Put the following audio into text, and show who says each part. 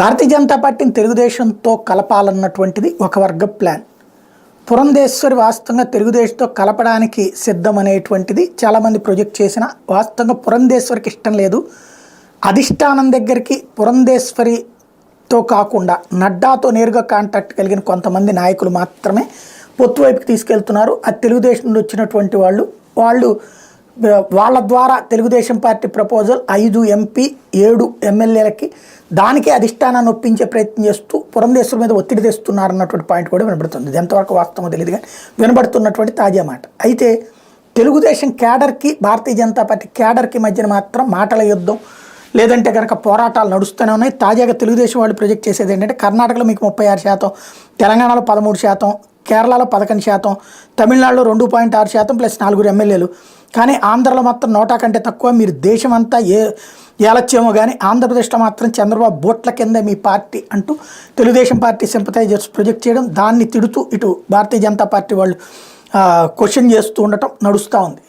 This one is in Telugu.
Speaker 1: భారతీయ జనతా పార్టీని తెలుగుదేశంతో కలపాలన్నటువంటిది ఒక వర్గ ప్లాన్. పురంధేశ్వరి వాస్తవంగా తెలుగుదేశంతో కలపడానికి సిద్ధమనేటువంటిది చాలామంది ప్రొజెక్ట్ చేసిన. వాస్తవంగా పురంధేశ్వరికి ఇష్టం లేదు. అధిష్టానం దగ్గరికి పురంధేశ్వరితో కాకుండా నడ్డాతో నేరుగా కాంటాక్ట్ కలిగిన కొంతమంది నాయకులు మాత్రమే పొత్తు వైపుకి తీసుకెళ్తున్నారు. అది తెలుగుదేశం నుండి వచ్చినటువంటి వాళ్ళు వాళ్ళ ద్వారా తెలుగుదేశం పార్టీ ప్రపోజల్ 5 ఎంపీ 7 ఎమ్మెల్యేలకి దానికే అధిష్టానాన్ని ఒప్పించే ప్రయత్నం చేస్తూ పురంధేశ్వరి మీద ఒత్తిడి తెస్తున్నారన్నటువంటి పాయింట్ కూడా వినబడుతుంది. ఇది ఎంతవరకు వాస్తవమో తెలియదు కానీ వినబడుతున్నటువంటి తాజా మాట. అయితే తెలుగుదేశం క్యాడర్కి భారతీయ జనతా పార్టీ క్యాడర్కి మధ్యన మాత్రం మాటల యుద్ధం, లేదంటే కనుక పోరాటాలు నడుస్తూనే ఉన్నాయి. తాజాగా తెలుగుదేశం వాళ్ళు ప్రొజెక్ట్ చేసేది ఏంటంటే కర్ణాటకలో మీకు 36%, తెలంగాణలో 13%, కేరళలో 11%, తమిళనాడులో 2.6% ప్లస్ 4 ఎమ్మెల్యేలు. కానీ ఆంధ్రలో మాత్రం 100 కంటే తక్కువ. మీరు దేశం అంతా ఏలచ్చేమో కానీ ఆంధ్రప్రదేశ్లో మాత్రం చంద్రబాబు బోట్ల కింద మీ పార్టీ అంటూ తెలుగుదేశం పార్టీ సింపథైజర్స్ ప్రొజెక్ట్ చేయడం, దాన్ని తిడుతూ ఇటు భారతీయ జనతా పార్టీ వాళ్ళు క్వశ్చన్ చేస్తూ ఉండటం నడుస్తూ ఉంది.